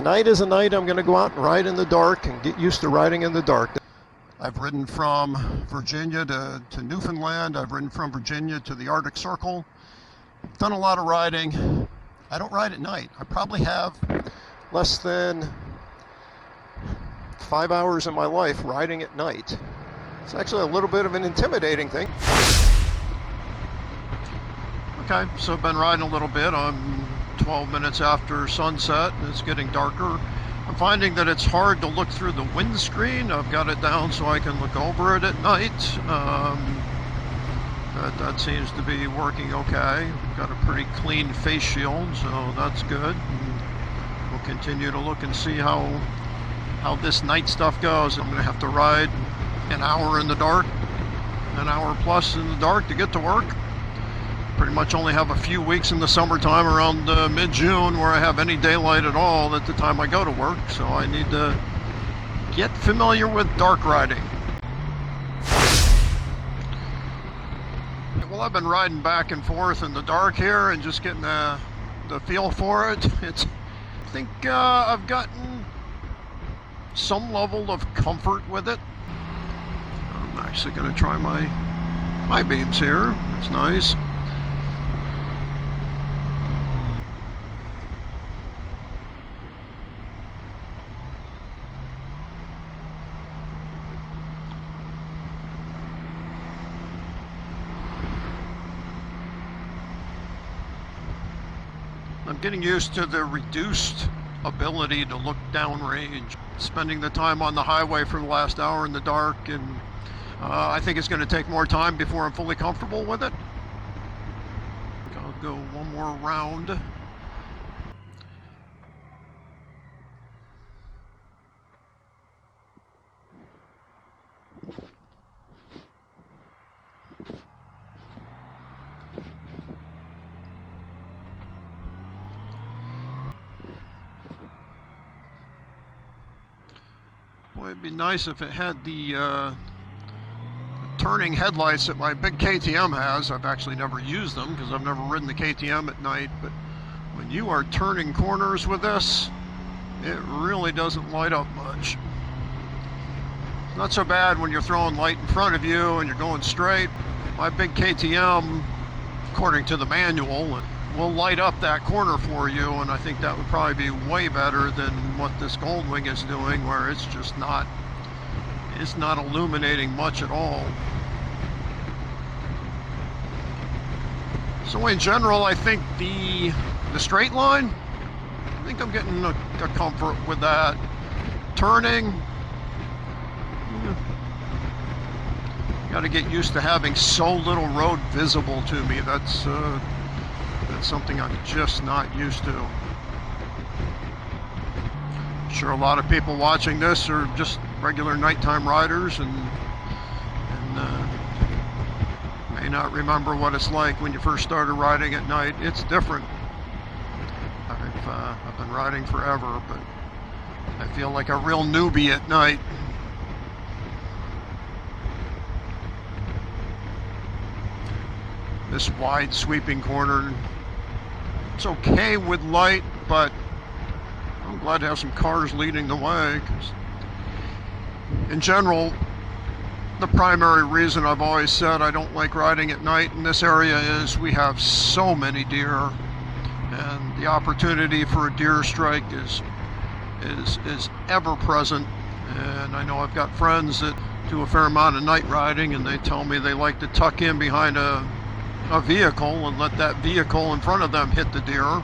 Tonight is a night I'm going to go out and ride in the dark and get used to riding in the dark. I've ridden from Virginia to Newfoundland. I've ridden from Virginia to the Arctic Circle. Done a lot of riding. I don't ride at night. I probably have less than 5 hours in my life riding at night. It's actually a little bit of an intimidating thing. Okay, so I've been riding a little bit. I'm 12 minutes after sunset and it's getting darker. I'm finding that it's hard to look through the windscreen. I've got it down so I can look over it at night. That seems to be working okay. I've got a pretty clean face shield, so that's good. And we'll continue to look and see how this night stuff goes. I'm going to have to ride an hour in the dark, an hour plus in the dark to get to work. Pretty much only have a few weeks in the summertime around mid-June where I have any daylight at all at the time I go to work, so I need to get familiar with dark riding. Well, I've been riding back and forth in the dark here and just getting the feel for it. I think I've gotten some level of comfort with it. I'm actually going to try my beams here. It's nice. I'm getting used to the reduced ability to look downrange. Spending the time on the highway for the last hour in the dark, and I think it's going to take more time before I'm fully comfortable with it. I'll go one more round. Boy, it'd be nice if it had the turning headlights that my big KTM has. I've actually never used them because I've never ridden the KTM at night, but when you are turning corners with this, it really doesn't light up much. It's not so bad when you're throwing light in front of you and you're going straight. My big KTM, according to the manual, will light up that corner for you, and I think that would probably be way better than what this Goldwing is doing, where it's just not illuminating much at all. So in general, I think the straight line, I think I'm getting a comfort with that. Turning, got to get used to having so little road visible to me. That's something I'm just not used to. I'm sure a lot of people watching this are just regular nighttime riders and may not remember what it's like when you first started riding at night. It's different. I've been riding forever, but I feel like a real newbie at night. This wide sweeping corner, it's okay with light, but I'm glad to have some cars leading the way, because in general, the primary reason I've always said I don't like riding at night in this area is we have so many deer, and the opportunity for a deer strike is ever present. And I know I've got friends that do a fair amount of night riding, and they tell me they like to tuck in behind a vehicle and let that vehicle in front of them hit the deer.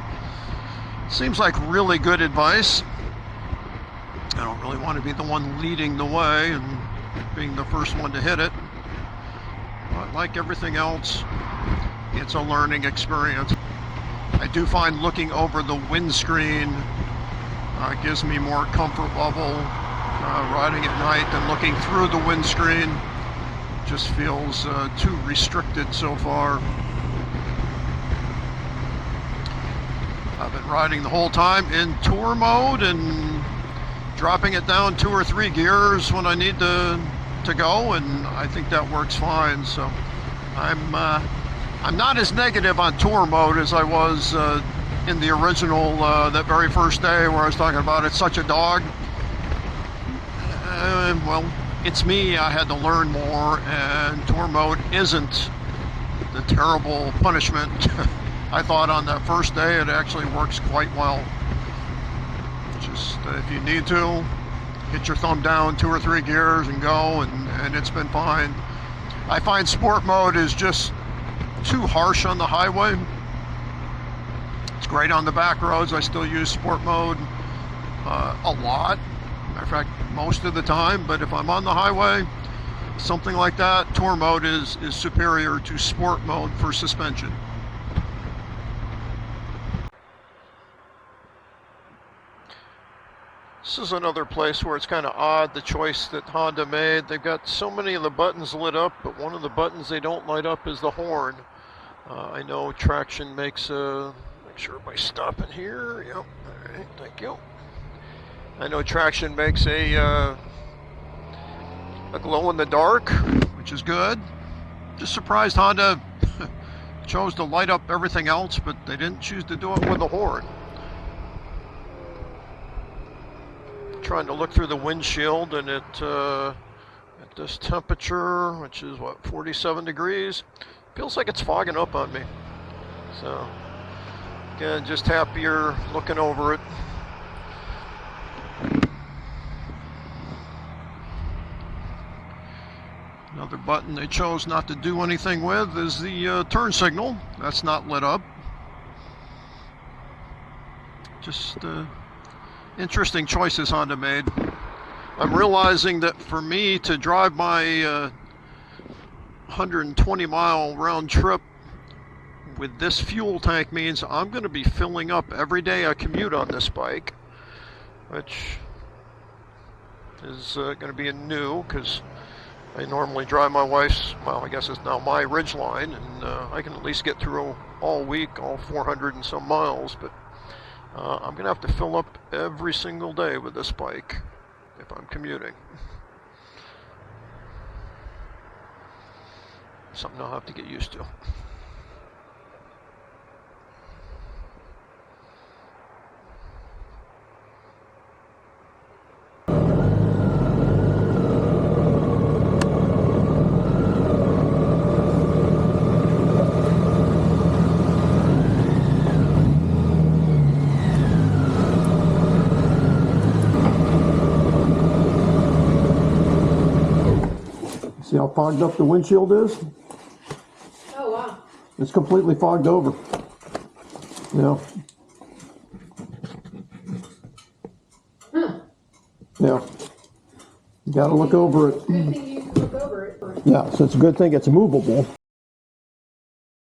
Seems like really good advice. I don't really want to be the one leading the way and being the first one to hit it, but like everything else, it's a learning experience. I do find looking over the windscreen gives me more comfort level riding at night than looking through the windscreen. Just feels too restricted so far. I've been riding the whole time in tour mode and dropping it down 2 or 3 gears when I need to go, and I think that works fine. So I'm not as negative on tour mode as I was in the original, that very first day where I was talking about it's such a dog. Well, it's me. I had to learn more, and tour mode isn't the terrible punishment. I thought on that first day it actually works quite well. Just if you need to, get your thumb down 2 or 3 gears and go, and it's been fine. I find sport mode is just too harsh on the highway. It's great on the back roads. I still use sport mode a lot. Matter of fact, most of the time. But if I'm on the highway, something like that, tour mode is superior to sport mode for suspension. This is another place where it's kind of odd, the choice that Honda made. They've got so many of the buttons lit up, but one of the buttons they don't light up is the horn. I know Traction makes a, make sure everybody's stopping here. Yep, all right, thank you. I know Traction makes a glow in the dark, which is good. Just surprised Honda chose to light up everything else, but they didn't choose to do it with the horn. Trying to look through the windshield, and at this temperature, which is what, 47 degrees, feels like it's fogging up on me. So again, just happier looking over it. Another button they chose not to do anything with is the turn signal. That's not lit up. Just interesting choices Honda made. I'm realizing that for me to drive my 120-mile round trip with this fuel tank means I'm going to be filling up every day I commute on this bike, which is going to be new because I normally drive my wife's, well, I guess it's now my Ridgeline, and I can at least get through all week, all 400 and some miles, but I'm going to have to fill up every single day with this bike if I'm commuting. Something I'll have to get used to. See how fogged up the windshield is? Oh, wow. It's completely fogged over. Yeah. Yeah. You gotta look over it. Good thing you can look over it. Yeah, so it's a good thing it's movable.